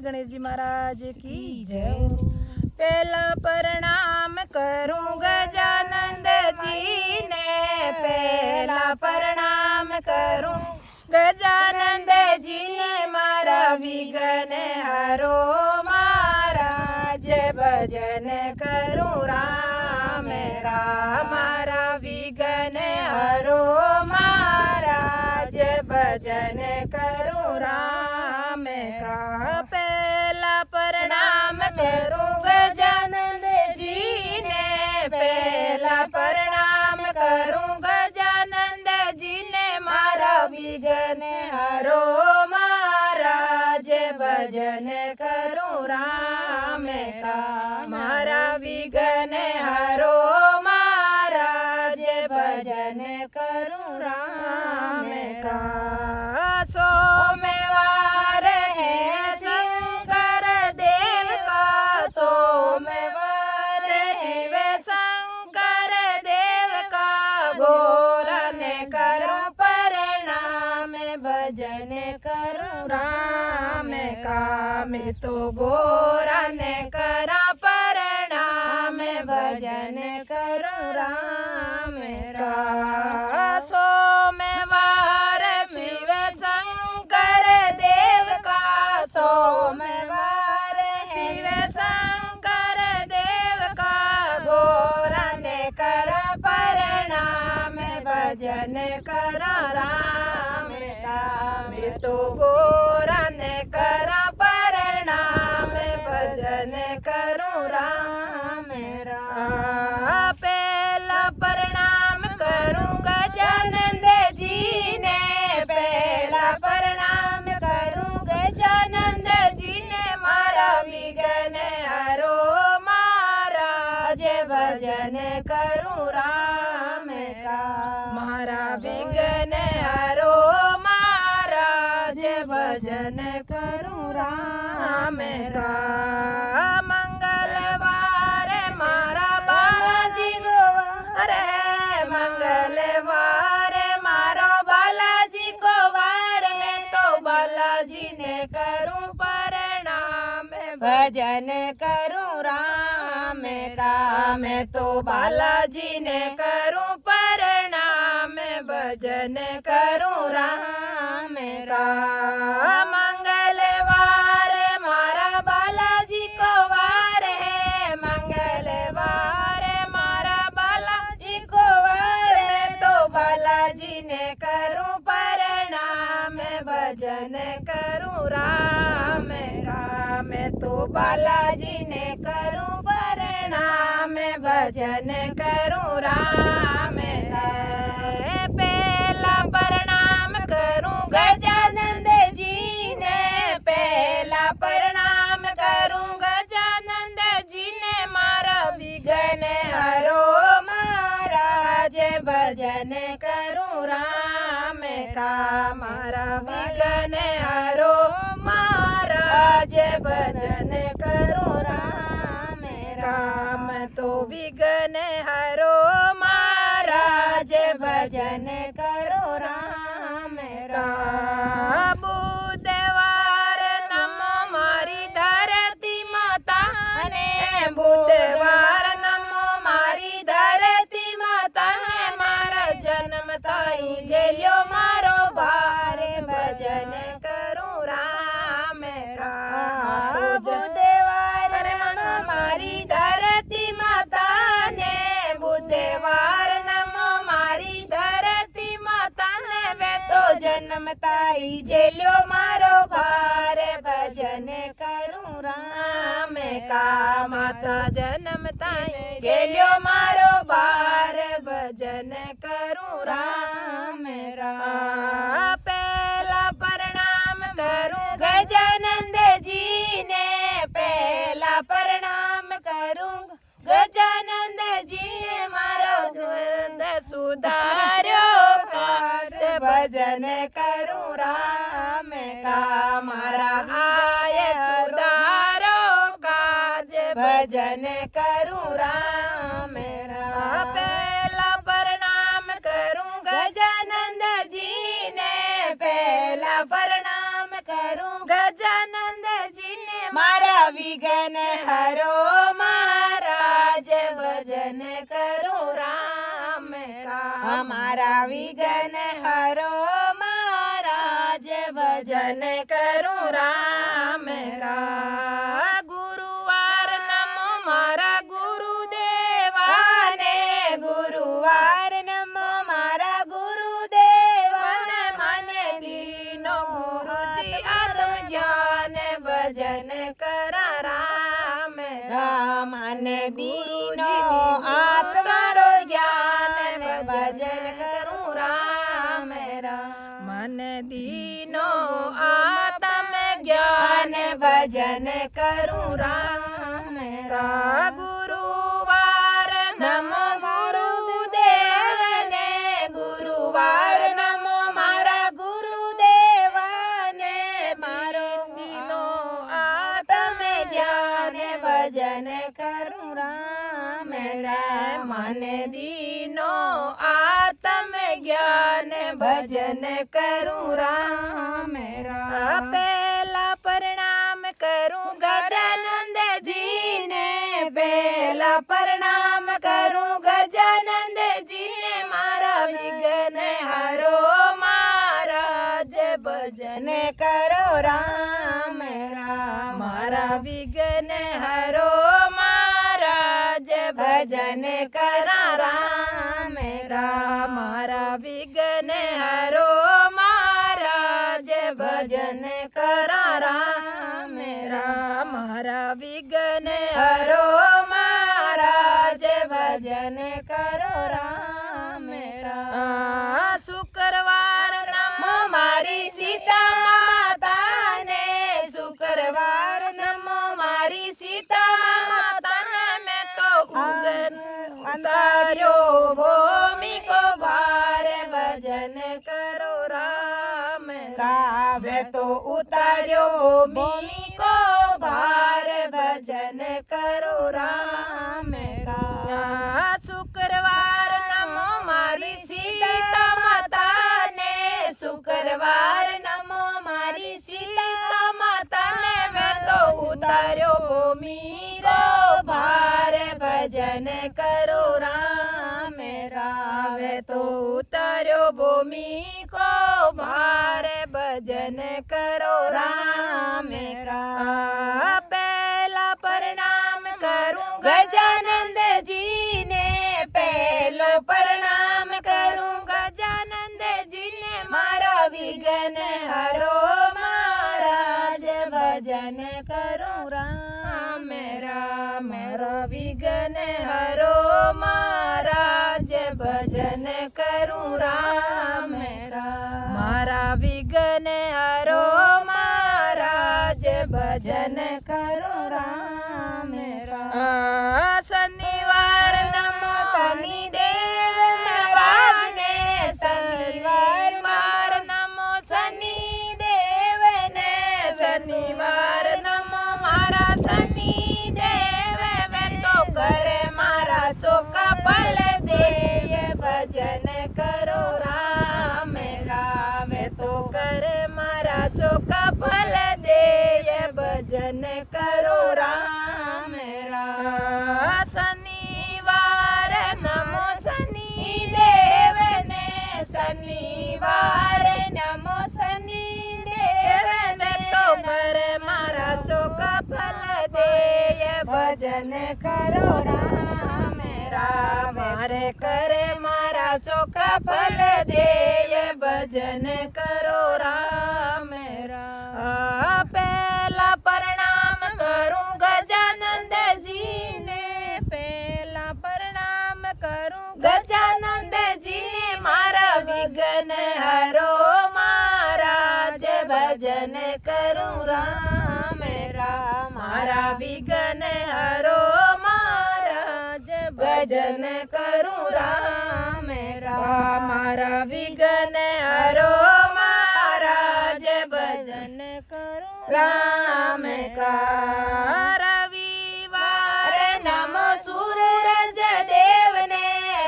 गणेश जी महाराज की जय। पहला प्रणाम करूं गजानंद जी ने, पहला प्रणाम करूं गजानंद जी ने, मारा विघ्न हरो महाराज भजन करूं राम राम, मारा विघ्न हरो महाराज भजन करूं राम का। पहला प्रणाम करूं गजानंद जी ने, पहला प्रणाम करूं गजानंद जी ने, मारा विघ्न हरो महाराज भजन करूं राम का, मारा विघ्न हरो महाराज भजन करूं राम का। सोमवार है शंकर देव का, सोमवार शिव शंकर देव का, घोरन करूं प्रणाम भजन करूं राम का। मैं तो घोरन करा प्रणाम भजन करूं राम का। सोमवार शिव शंकर देव का, सोमवार शिव शंकर देव का, घोरन कर प्रणाम भजन कर राम का। मैं तो घोरन कर प्रणाम भजन करूं राम राम। पहला प्रणाम करूं गजानंद जी ने, पहला प्रणाम करूं गजानंद जी ने, मारा विघ्न हरो महाराज भजन करूं राम का, मारा विघ्न हरो महाराज भजन करूं राम का। मंगलवार मारा बालाजी गोवार है, मंगलवार मारो बालाजी को वार, मैं तो बालाजी ने करूं प्रणाम भजन करूं राम का। मैं तो बालाजी ने करूं प्रणाम भजन करूं राम का। मंगलवार मारा बालाजी को वार है, मंगलवार मारा बालाजी को वार, मैं तो बालाजी ने करूं प्रणाम भजन करूं राम का। मैं तो बालाजी ने करूं प्रणाम भजन करूं राम का। पहला प्रणाम करूं गजानंद जी ने, पहला प्रणाम करूं गजानंद जी ने, मारा विघ्न हरो महाराज भजन करूं राम का, मारा विघ्न हरो महाराज भजन करूं राम राम। तो विघ्न हरो महाराज भजन करो राम का। बुधवार नमो मारी धरती माता ने, बुधवार नमो मारी धरती माता ने, मारा जन्म ताई जेलियो मारो भार भजन करूं राम का। बुधवार नमो मारी धरती माता ने, बुधवार नमो मारी धरती माता ने, वे तो जन्म ताई जेलियो मारो भार भजन करूं राम का। माता जन्म ताई जेलियो मारो भार भजन करूं राम राम। पहला प्रणाम करूं गजानंद जी ने, पहला प्रणाम करूं गजानंद जी, मारो दुर्द सुधार्यो काज भजन करूं राम का, मारा आय सुधारो काज भजन करूं राम राम। पहला प्रणाम करूं गजानंद जी ने, पहला प्रणाम करूं गजानंद जी ने, મારા વિઘ્ન હરો મહારાજ ભજન કરું રામ કા મારા વિઘ્ન હરો મહારાજ ભજન કરું રામ કા ગુરુવાર નમો મારા ગુરુદેવાને ગુરુવાર નમો મારા ગુરુદેવાને મને દીનો ગુરુજી આત્મજ્ઞાન ભજન કરા રામ રામ મને દીનો આત્મારો જ્ઞાન ભજન કરું રામ રામ મને દીનો આત્મ જ્ઞાન ભજન કરું રામ રામ ગુરુવાર નમો ગુરુદેવને ગુરુવાર નમો મારા ગુરુદેવાને મારો દીનો આત્મ જ્ઞાન ભજન કરું રામ રામ મને દીનો આત્મ જ્ઞાન ભજન કરું રામ રામ પહેલા પ્રણામ કરું ગજાનંદજીને પહેલા પ્રણામ કરું ગજાનંદજીને મારા વિઘ્ન હરો મહારાજ ભજન કરો રામ રામ મારા વિઘ્ન હરો મહારાજ ભજન કરા રામ રામ મારા વિઘ્ન હરો મહારાજ ભજન કરા રામ રામ મારા વિઘ્ન હરો મહારાજ ભજન કરો રામ રામ શુક્રવાર નમો મારી સીતા માતાને શુક્રવાર નમો મારી સીતા માતાને મેં તો ઉગન ઉતાર્યો ભૂમિ કો ભાર ભજન કરો રામ કાવે તો ઉતાર્યો ભૂમિ કો ભાર ભજન કરો રામ કા શુક્રવાર નમો મારી સીતા માતાને શુક્રવાર નમો મારી સીતા માતાને મેં તો ઉતાર્યો ભૂમિ કો ભાર ભજન કરો રામ રાવે તો ઉતાર્યો ભૂમિ કો ભાર ભજન કરો રામ કા પહેલા પ્રણામ કરું ગજાનંદજીને પહેલો પ્રણામ કરું ગજાનંદજીને મારા વિઘ્ન હરો મહારાજ ભજન કરું રામ રામ મારા વિઘ્ન હરો મહારાજ ભજન કરું રામ રામ મારા વિઘ્ન હરો મહારાજ ભજન કરું રામ રામ શનિવાર નમો શનિદેવ મહારાજને શનિવાર માર નમો શનિદેવને શનિવાર નમો મારા શનિદેવ તો કરે મારા ચોકા પલ દેય ભજન કરો રામ રામ તો કરે મારા ચોકા પલ દેય ભજન કરો રામ રામ શનિવાર નમો શનિદેવને શનિવાર નમો શનિદેવને તો કરે મારા ચોકા ફલ દેય ભજન કરો રામ રામ મારે કરે મારા ચોકા ફલ દેય ભજન કરો રામ રામ પહેલા પ્રણામ કરું ગજાનંદજીને પહેલા પ્રણામ કરું ગજાનંદજીને મારા વિઘ્ન હરો મહારાજ ભજન કરું રામ રામ મારા વિઘ્ન હરો મહારાજ ભજન કરું રામ રામ મારા વિઘ્ન હરો મહારાજ ભજન કરું રામ કા રવિવાર નમો સૂરજ દેવને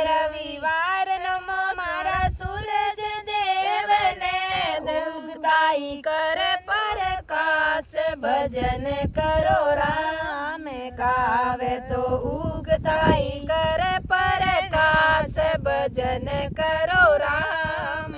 રવિવાર નમો મારા સૂરજ દેવને ઉગતાઈ કરે પ્રકાશ ભજન भजन करो राम गावे तो उगताई करे प्रकाश भजन करो राम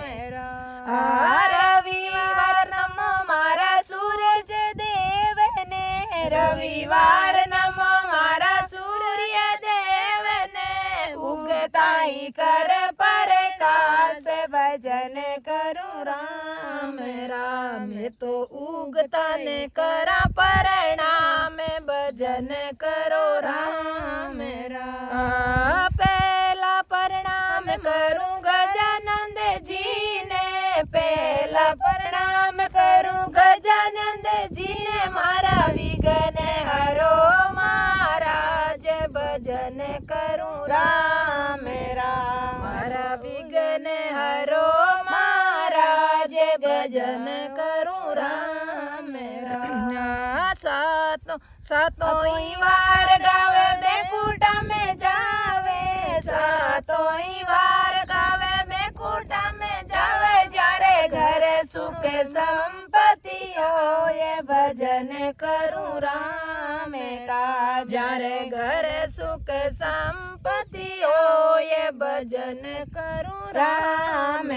रविवार नमो मारा सूरज देव ने रविवार नमो मारा सूर्य देव ने उगताई कर प्रकाश भजन करो राम राम तो उगता ने करा प्रणाम भजन करो राम राम पहला प्रणाम करूं गजानंद जी ने पहला प्रणाम करूं गजानंद जी ने मारा विघ्न हरो महाराज भजन करूं राम राम मारा विघ्न हरो महाराज भजन करूं राम राम सातों ही वार गावे बेकुटा में जावे सातों ही वार गावे बेकुटा में जावे जारे घर सुख संपत्ति हो ये भजन करूं राम का जारे घर सुख संपत्ति हो ये भजन करूं राम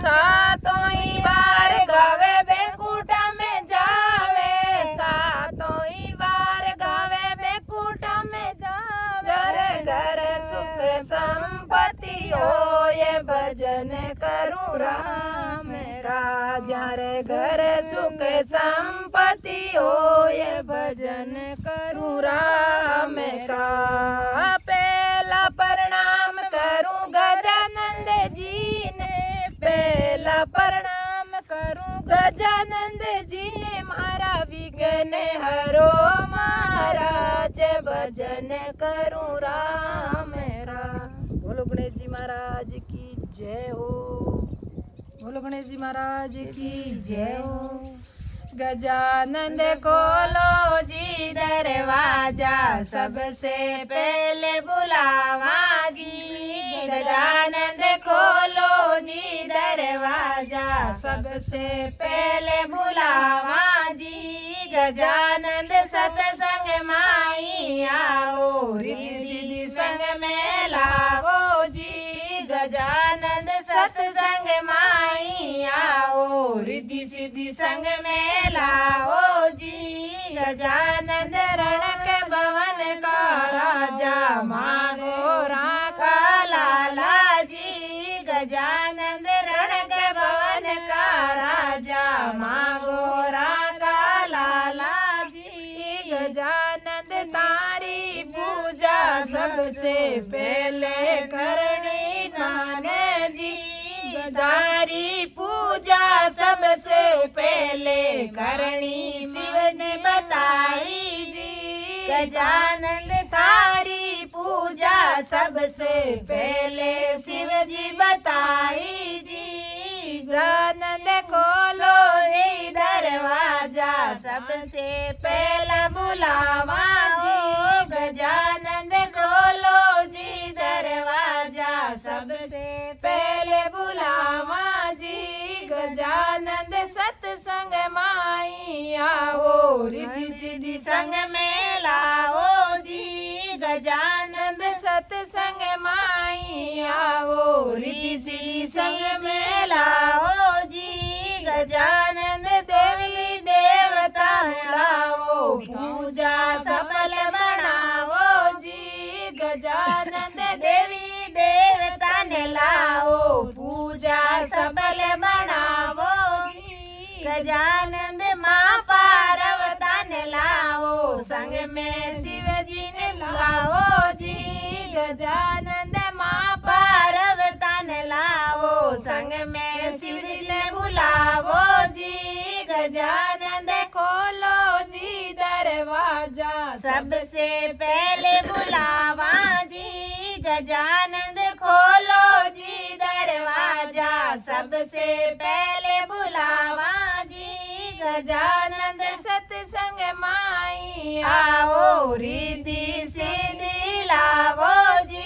सातों ही वार गावे बेकुटा में जावे सातों ही वार गावे बेकुटा में जावे घर सुख संपत्ति हो ये भजन करूं राम का जारे घर सुख संपत्ति हो ये भजन करूं राम का पहला प्रणाम करूं गजानंद जी ने पहला प्रणाम करूं गजानंद जी ने मारा विघ्न हरो महाराज भजन करूं राम राम। बोलो गणेश जी महाराज की जय हो। बोलो गणेश जी महाराज की जय हो। गजानंद खोलो जी दरवाजा सबसे पहले बुलावा जी गजानंद खोलो जी दरवाजा सबसे पहले बुलावा जी गजानंद सत्संग माई आओ रिद्धि सिद्धि संग में लाओ जी गजानंद सत्संग माई आओ रिद्धि सिद्धि संग में लाओ जी गजानंद रणक भवन का राजा मागो राका लाला जी गजानंद रणक भवन का राजा मागो राका लाला जी गजानंद तारी पूजा सबसे पहले करनी नाने जी तारी पूजा सबसे पहले करनी शिव जी बताई जी गजानंद तारी पूजा सबसे पहले शिव जी बताई जी गजानंद खोलो जी दरवाजा सबसे पहला बुलावा जी गजानंद खोलो जी दरवाजा सबसे पहले बुलावा जी गजानंद सत्संग माई आओ रिद्धि सिद्धि संग में लाओ जी गजानंद सत्संग माई आओ रिद्धि सिद्धि संग में लाओ जी गजानंद देवी देवता लाओ पूजा सफल बनाओ जी गजानंद देवी देवता ने लाओ पूजा सफल बनाओ जी गजानंद माँ पार्वता ने लाओ संग में शिव जी ने लाओ जी गजानंद माँ पार्वता ने लाओ संग में शिव जी ने बुलाओ जी गजानंद खोलो जी दरवाजा सबसे पहले बुलावा जी गजानंद खोलो जी दरवाजा सबसे पहले बुलावा जी गजानंद सत्संग माई आओ रिद्धि सिद्धि लाओ जी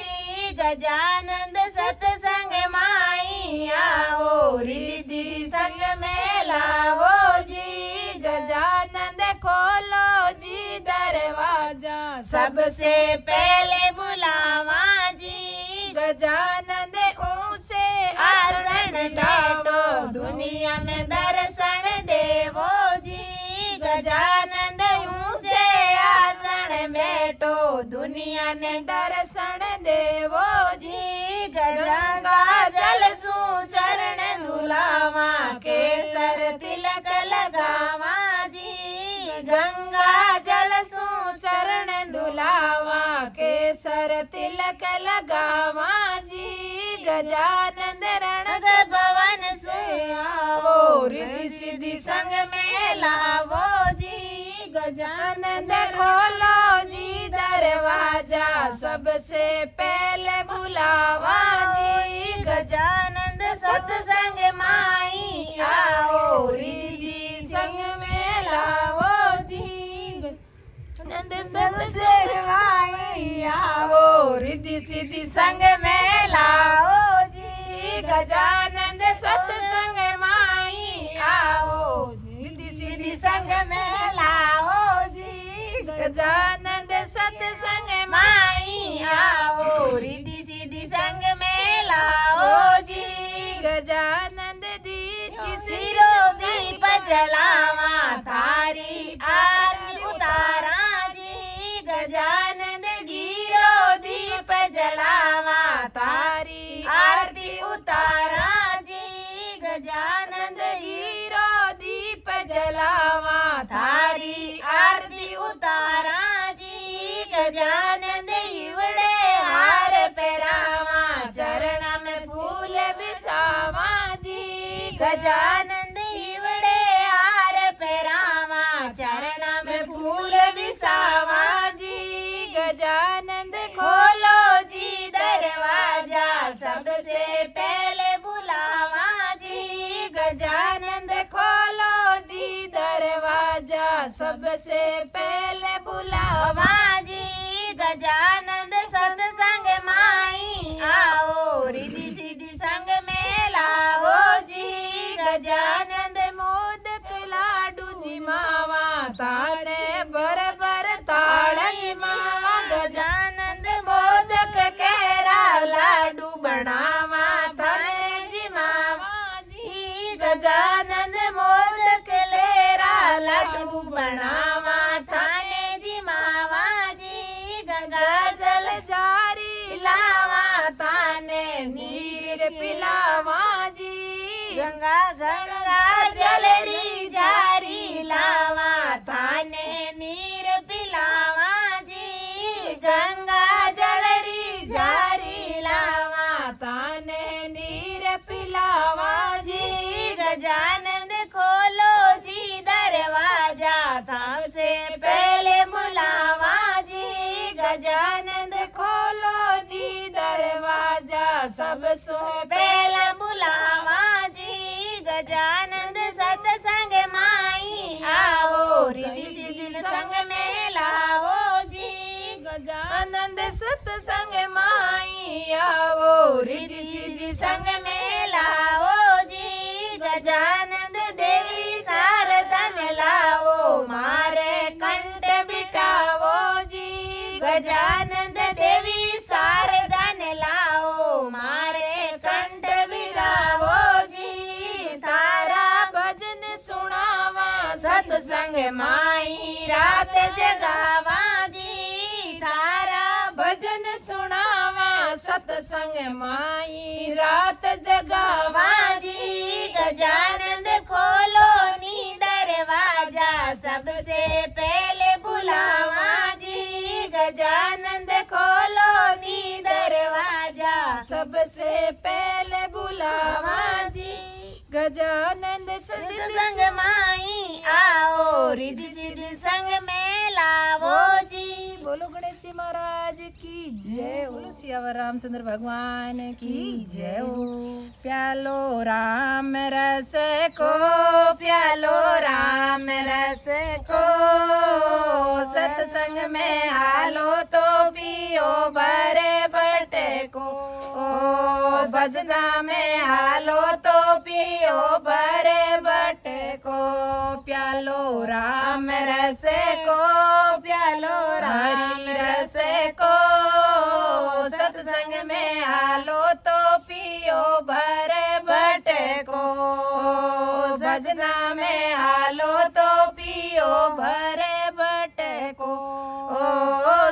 गजानंद सत्संग माई आओ रिद्धि संग में लाओ जी गजानंद सबसे पहले बुलावा जी। गजानंद ऊंचे आसन डाटो दुनिया में दर्शन देवो जी। गजानंद ऊंचे आसन बैठो दुनिया ने दर्शन देवो जी। गंगा जल सु चरण धुलावा केसर तिलक लगावा जी। गंगा जल सु चरण धुलावा केसर तिलक लगावा जी। गजानंद रण भवन से आओ रिद्धि सिद्धि संग में लावो जी। गजानंद खोलो जी दरवाजा सबसे पहले बुलावा जी। गजानंद सत्संग माई आओ रिद्धि संग में लावो जी। गजानंद सत्संग माई आओ रिद्धि सिद्धि संग में लाओ जी। गजानंद सत्संग माई आओ रिद्धि सिद्धि संग में लाओ जी। गजानंद सत्संग माई आओ रिद्धि सिद्धि संग में लाओ जी। गजानंद दीप जलावा थारी आरती उतारा जी। गजानंद गिरो दीप जलावा तारी आरती उतारा जी। गजानंद गिरो दीप जलावा थारी आरती उतारा जी। गजानंद इवड़े हार पहरावा चरण में फूल बिछावा जी। गजानंद इवड़े हार पहरावा चरण में फूल बिछावा जी। गजानंद खोलो जी दरवाजा सबसे पहले बुलावा जी। गजानंद खोलो जी दरवाजा सबसे पहले बुलावा जी। गजानंद सत्संग माई आओ रिद्धि सिद्धि संग में लाओ जी। गजानंद मोदक लाडू जी मावा ताने बरबर ताड़ी मावा। गजानंद मोदक केरा लाडू बनावा थाने जी मावा जी। गजानंद मोदक लेरा लाडू बनावा थाने जी मावा जी। गंगा जल जारी लावा ताने नीर पिलावा जी। गंगा जल री जारी लावा थाने नीर पिलावा जी। गंगा जल री जारी लावा ताने नीर पिलावा जी। गजानंद खोलो जी दरवाजा सबसे पहले बुलावा जी। गजानंद खोलो जी दरवाजा सबसे पहले बुलावा जी। गजानंद सत्संग माई आओ रिद्धि सिद्धि संग में लाओ जी। गजानंद सत्संग माई आओ रिद्धि सिद्धि संग में लाओ जी। गजानंद देवी शारदा में लाओ मारे कंठ बिठाओ जी। गजानंद देवी शारदा ने लाओ मारे कंठ बिठाओ जी। तारा भजन सुनावा सत्संग माई रात जगावा जी। तारा भजन सुनावा सत्संग माई रात जगावा जी। गजानंद खोलो नी दरवाजा सबसे पहले बुलावा जी। गजानंद खोलो नी दरवाजा सबसे पहले बुलावा जी। गजानंद सत्संग माई आओ रिद्धि सिद्धि संग में लावो जी। बोलो गणेश जी महाराज की जय। बोलो सियावर रामचंद्र भगवान की जय हो। प्यालो राम रस को प्यालो राम रस को सत्संग में हालो तो पियो भरे बटे को। भजना में हालो तो पियो भरे बटे को। प्यालो राम रस को प्यालो हालो हरि रस को, सत्संग में हालो तो पियो भरे भटको, भजना में हालो तो पियो भरे भटको।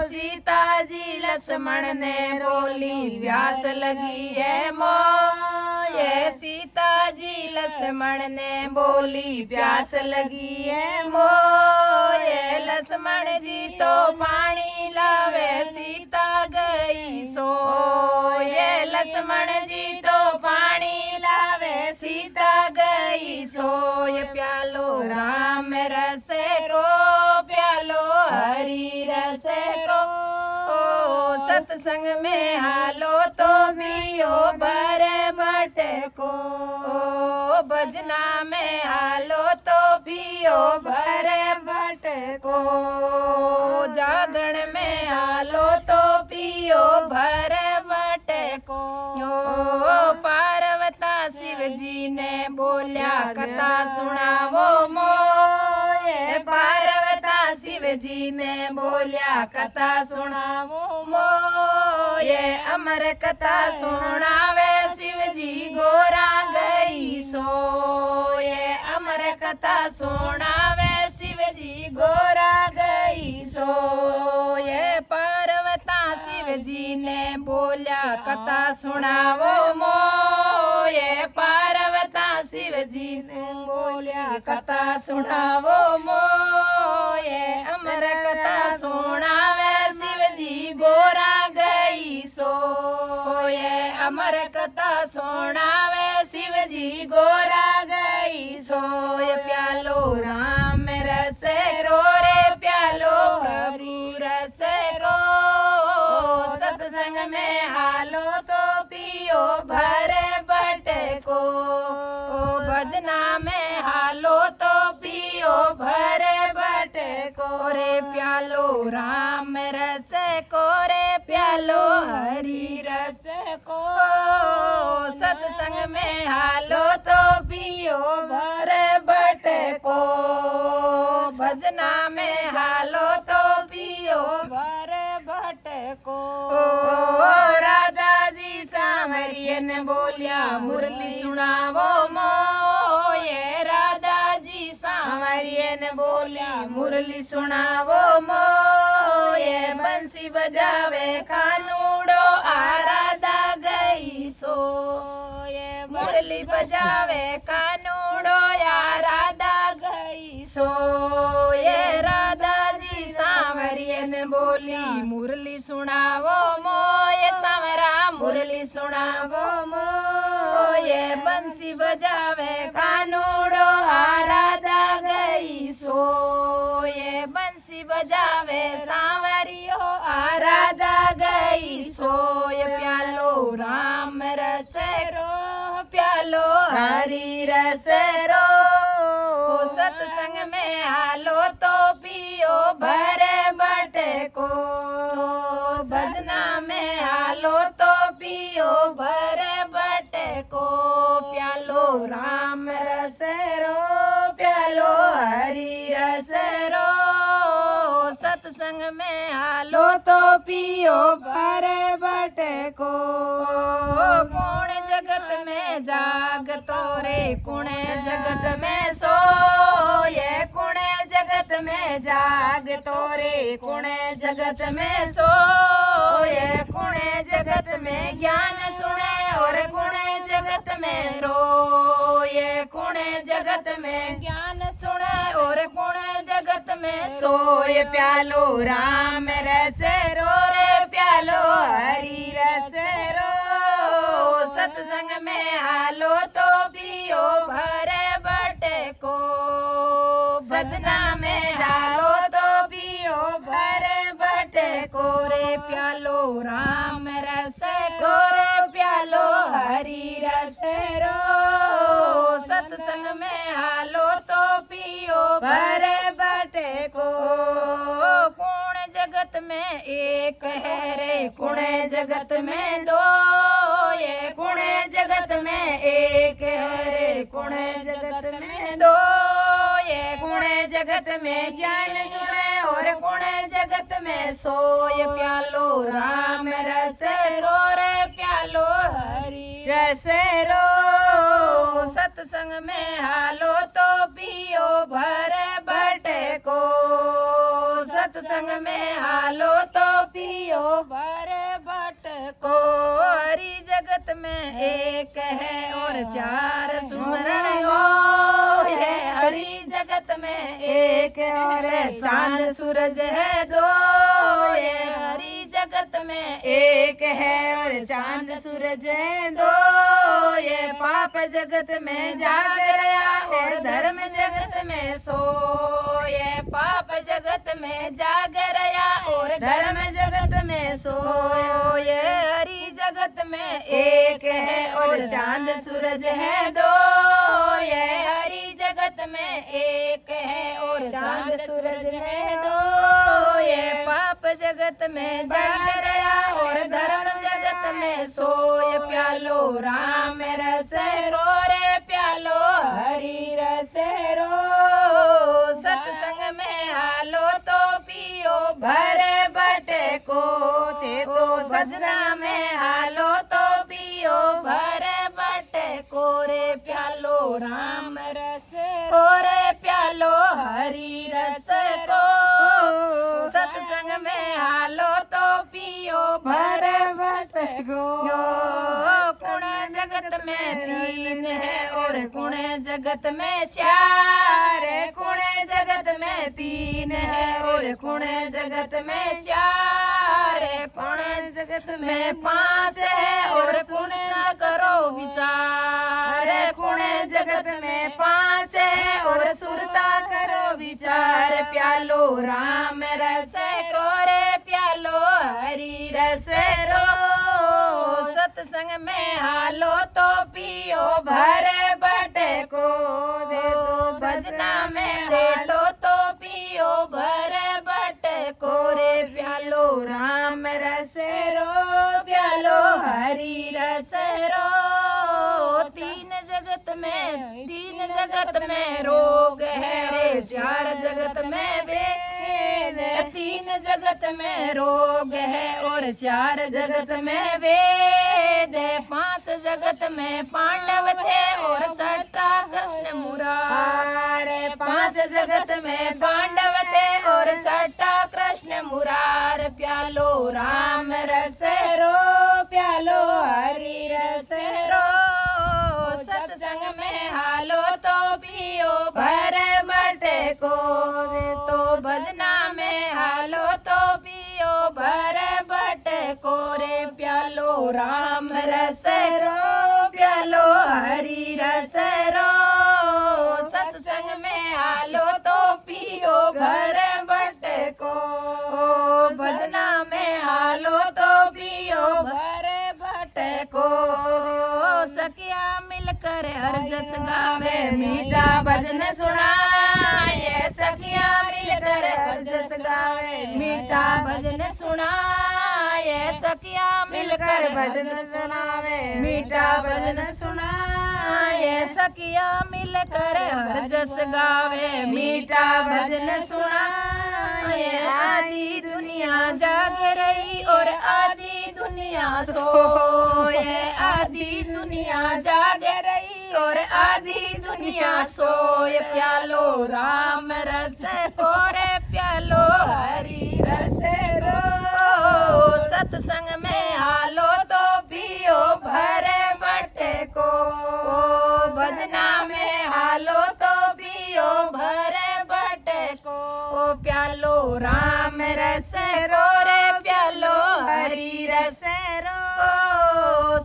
सीता जी लक्ष्मण ने बोली व्यास लगी है मोये, सीता जी लक्ष्मण ने बोली प्यास लगी है मोये, लक्ष्मण जी तो पानी लावे सीता गई सोये, लक्ष्मण जी तो पानी लावे सीता गई सोये। प्यालो राम रस रो, प्यालो हरि रस रो, सत्संग में हालो तो पियो भरे भटको, भजना में हालो तो पियो भरे भटको, जागरण में हालो तो पियो भरे भटको। पार्वता शिव जी ने बोल्या कथा सुनावो मोये, पार्वता शिव जी ने बोल्या कथा सुनावो मोये, अमर कथा सुनावे शिव जी गोरा गई सोये, अमर कथा सुनावे शिव जी गोरा गई सोये। पार्वता शिव जी ने बोल्या कथा सुनावो मोये, पार्वता शिव जी ने बोल्या कथा सुनावो मोये, अमर कथा सुनावे शिव जी गोरा गई सोये, अमर कथा सुनावे शिव जी गोरा गई सोये। प्यालो राम रस रो रे, प्यालो हरि रस रो, सत्संग में हालो तो पियो भरे भटको, भजना में हालो तो पियो भरे भटको रे। प्यालो राम रस को रे, प्यालो हरि रस को, सत्संग में हालो तो पियो भरे भटको, भजना में हालो तो पियो भरे भटको। राधा जी सांवरियन बोलिया मुरली सुनावो मोये, राधा जी सांवरियन बोलिया मुरली सुनावो मोये, बंसी बजावे कानूड़ो आराधा गई सोये, मुरली बजावे कानूड़ो आराधा गई सोये। राधा जी सांवरियन बोली मुरली सुनावो मोये, सांवरा मुरली सुनावो मोये, बंसी बजावे कानूड़ो आराधा गई सोये, बंसी बजावे सांवरियो आराधा गई सोये। प्यालो राम रस रो, प्यालो हरि रस रो, सत्संग में हालो तो पियो भरे भटको, भजना में हालो तो पियो भरे भटको। प्यालो राम रस रो, प्यालो हरि रस रो, सत्संग में हालो तो पियो भरे भटको। कौन जगत में जागतो रे, कुणे जगत में सोये, कुणे जगत में जागतो रे, कुणे जगत में सोये, कुणे जगत में ज्ञान सुने और कुणे जगत में रोये, कुणे जगत में ज्ञान सुने और कुणे जगत में सोये। प्यालो राम रस रो रे, प्यालो हरि रस रो, सत्संग में हालो तो पियो भरे भटको, भजना में हालो तो पियो भरे भटको रे। प्यालो राम रस रो रे, प्यालो हरि रस रो, सत्संग में हालो तो पियो भरे भटको। कौन जगत में एक है रे, कुणे जगत में दो, ये कुणे जगत में एक है रे, कुणे जगत में दो, ये कुणे जगत में ज्ञान सुने और कुणे जगत में सोय प्यालो राम रस रो रे प्यालो हरि रस रो सत्संग में हालो तो पियो भर भटको सत्संग में हालो तो पियो भर भटको हरि जगत में एक है और चार सुमरण हो है हरि जगत में एक और चांद सूरज है दो ये हरि जगत में एक है और चांद सूरज है दो ये पाप जगत में जाग रहा और धर्म जगत में सो ये पाप जगत में जाग रहा और धर्म जगत में सो ये हरि जगत में एक है और चांद सूरज है दो ये हरि जगत में एक है और चांद सूरज है दो ये पाप जगत में जाग रहा और धर्म जगत में सोय प्यालो राम रस रो रे प्यालो हरि रस रो सत्संग में हालो तो पियो भर भटको थे तो सजना में हालो तो पियो भर भटको रे प्यालो राम रस रो रे प्यालो हरि रस रो सत्संग में हालो तो पियो भर भटको कुण जगत में तीन है और कुण जगत में चार कुण जगत में तीन है और कुण जगत में चार कुण जगत में पांच है और कुण न करो विचार कुण जगत में पांच है और सुरता करो विचार प्यालो राम रस रो रे प्यालो हरि रस रो सत्संग में हालो तो पियो भर भटको दे दो भजना में हालो तो पियो भर भटको रे प्यालो राम रस रो प्यालो हरि रस रो तीन जगत में रोग है रे चार जगत में वेद तीन जगत में रोग है और चार जगत में वेद पांच जगत में पांडव थे और छठा कृष्ण मुरार पांच जगत में पांडव थे और छठा कृष्ण मुरार प्यालो राम रस रो प्यालो हरि रस रो सत्संग में हालो तो पियो भर भटको तो भजना में हालो तो पियो भर भटको रे प्यालो राम रस रो प्यालो हरि रस रो सत्संग में हालो तो पियो भर भटको भजना में हालो तो पियो भर भटको सखिया मिलकर हर जस गावे मीठा भजन सुनाए सखिया मिलकर हर जस गावे मीठा भजन सुनाए सखिया मिलकर भजन सुनावे मीठा भजन सुनाए सखिया मिलकर हर जस गावे मीठा भजन सुनाए आधी दुनिया जाग रही और आधी दुनिया सोए आधी दुनिया जाग रही और आधी दुनिया सोए प्यालो राम रस को रे प्यालो हरि रस रो सत्संग में हालो तो पियो भर भटको भजना में हालो तो पियो भर भटको प्यालो राम रस रो रे प्यालो हरि रस रो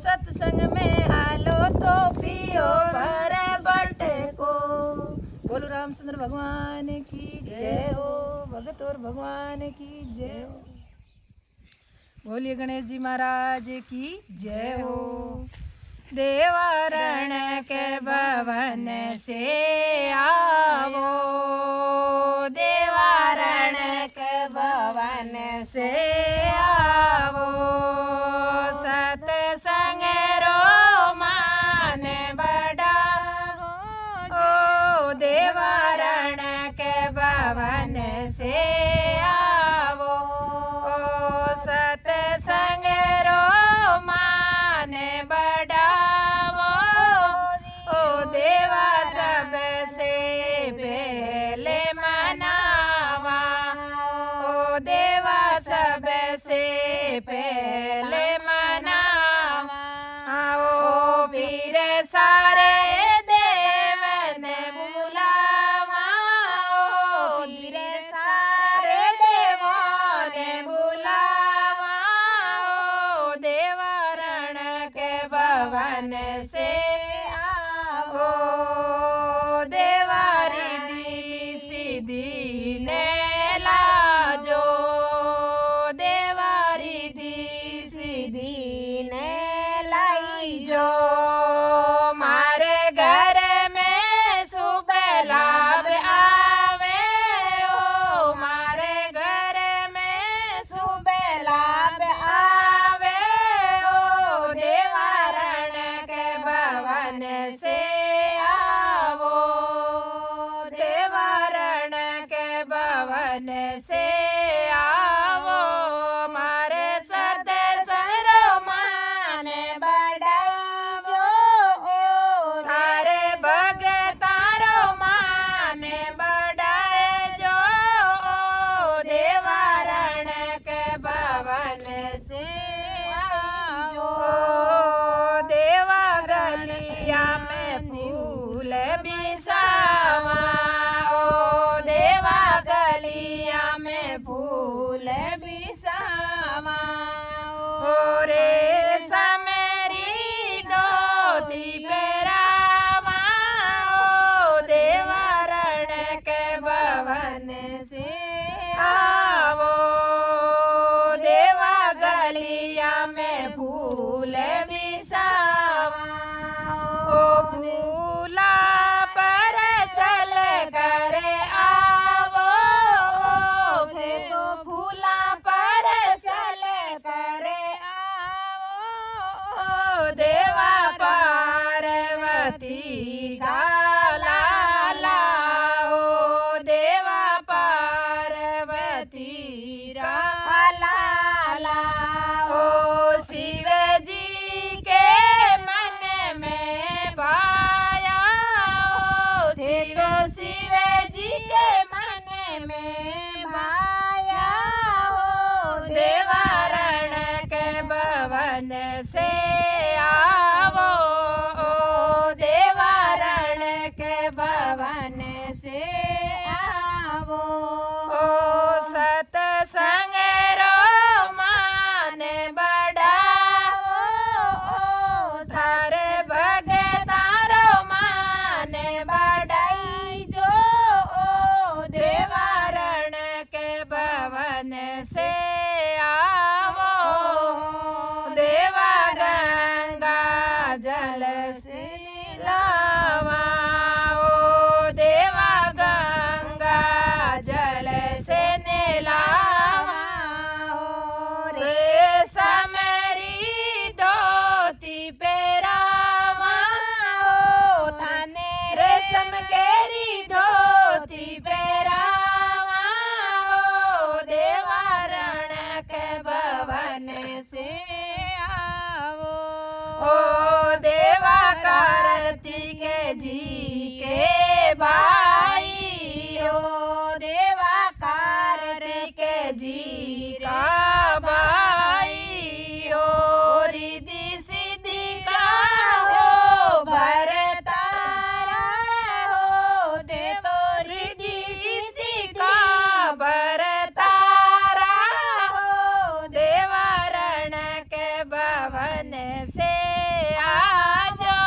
सत्संग में हालो तो पियो भर भटको। बोलो रामचंद्र भगवान की जय हो भगत और भगवान की जय हो। बोलिए गणेश जी महाराज की जय हो। देवारण के भवन से आवो देवारण के भवन से आवो सत्संग रो मान बढ़ावो ओ देवारण के भवन से आवो पहले मनावा आओ फिर सारे देवन बुलावा ओ फिर सारे देवों ने बुलावा ओ देवारण के भवन से आओ देवारी दी सीधी ने लाजो देवारी दी सीधी ने लाई जो मारे घर में सुबह लाभ आवे ओ मारे घर में सुबह लाभ आवे ओ देवारण के भवन से आवो देवारण के भवन से आवो मारे सदे सरो माने बढ़ाई जो थारे भगतारो माने बढ़ाए जो देवारण के भवन से जो देवा गलिया में फूल बिसावा ओ देवा गलिया में फूल बिसावा ओ रे समेरी धोती पहरावा ओ देवारण के भवन से आवो देवा गलिया में फूल बिसावा ओ फूला पर चल कर आवो फिर तो फूला पर चल कर आओ देवा पार्वती का लाला ओ देवा पार्वती का लाला ओ शिव जी के मन में भाया ओ शिव शिव जी के मन में भाया ओ देवारण के भवन से आवो ओ देवारण के भवन से आवो ओ सतसंग रो माने बढ़ाओ ओ सारे भगतारो माने बढ़ाई जो ओ देवारण के भवन से आवो देवा गंगा जल से लावा ओ देवा गंगा जल से नहलावा ओ रे समरी धोती पहरावा ओ थाने रेशम केरी धोती पहरावा ओ देवारण के भवन से आवो ओ देवा कार्तिक जी के भाई ओ देवा कार्तिक जी का भाई ओ रिद्धि सिद्धि का हो भरतारा हो दे तो रिद्धि सिद्धि का भरतारा हो देवारण के भवन से आजो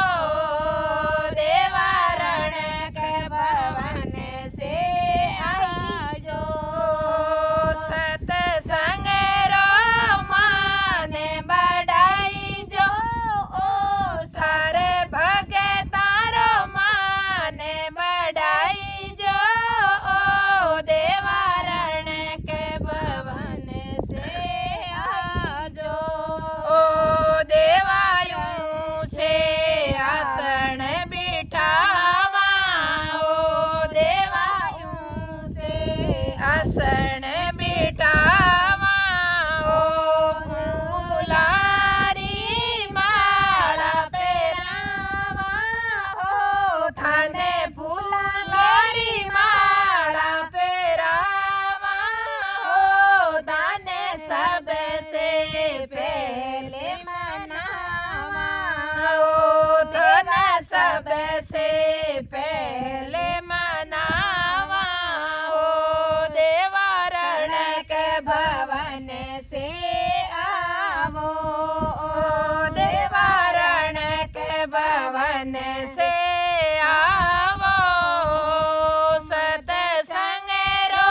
देवारण के भवन से आजो सत से पहले मनावा हो देवारण के भवन से आवो देवारण के भवन से आवो सतसंग रो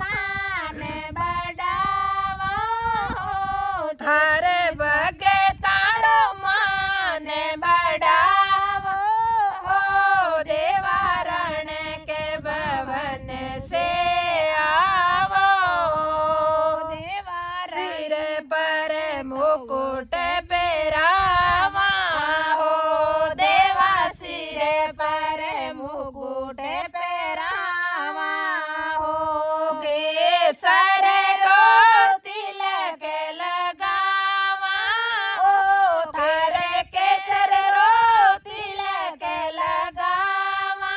मान बढ़ावा हो थारे भगतारो मान बढ़ावो हो देवारण के भवन से आवो सिर पर मुकुट पेरावा हो देवा सिर पर मुकुट पेरावा हो केसर रो तिलक लगावा ओ थारे केसर रो तिलक लगावा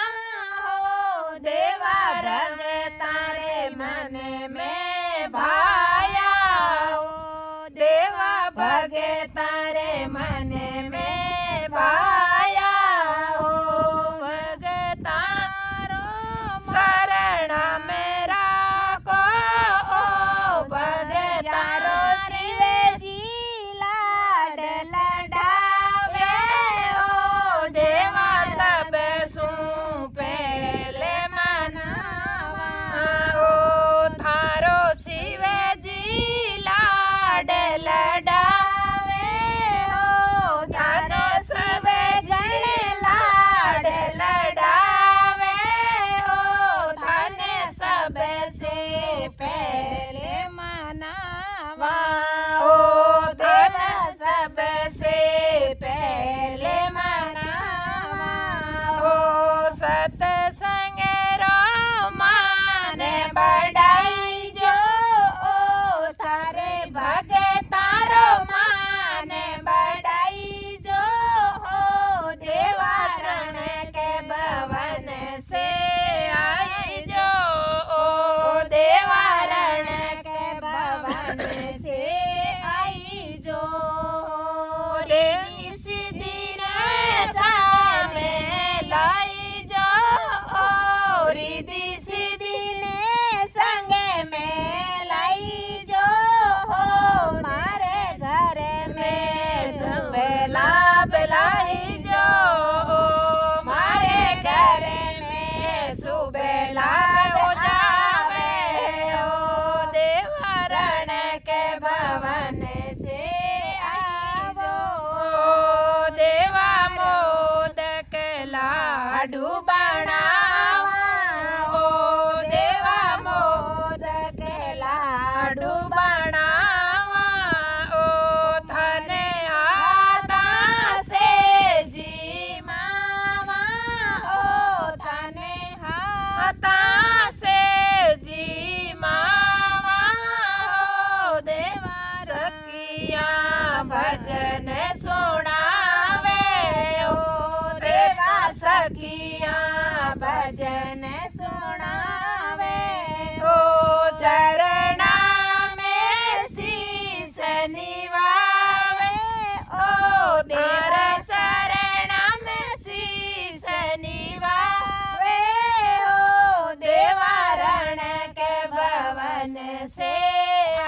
हो देवा रंग तारे मन में भाया हो देवा भगे तारे मन में भाया हो भगतारो शरण मेरा को ओ भगतारो शिव जी लाड लडावे ओ देवा सब सु पहले मनावा ओ थारो शिव जी लाड लडावे ओ थारो सब जन लाड लडावे ओ थाने सब से पहले मनावा ओ थाना सब से पहले मनावा ओ सतसंग रो मान बढ़ाई जो ओ थारे भगतारो मान बढ़ाई जो ओ देवारण के भवन से आई जो ओ देवारण के भवन से आई जो देवी सिद्धि सामे लाई जो ओ रिद्धि सिद्धि ने संग में लाई जो हो मारे घर में शुभ लाभ लाई जो ओ मारे घर में शुभ लाभ हो जावे ओ देवारण के भवन से आवो देवा मोदक लाडू बनावा ओ देवा मोदक लाडू बनावा ओ थाने आता से जी मावा ओ थाने आता से जी मावा ओ देवा सखिया भजन सुनावे ओ देवा सखिया भजन सुनावे ओ चरणा में शीस निवावे ओ तेरे चरणा में शीस निवावे ओ देवारण के भवन से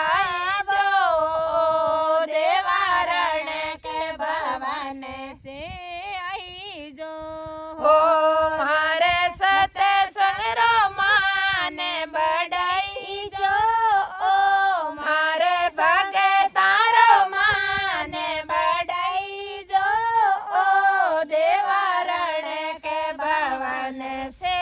आवो ओ देवारण के भवन से आई जो हो मारे सतसंग रो मान बढ़ाई जो ओ मारे भगतारो मान बढ़ाई जो ओ देवारण के भवन से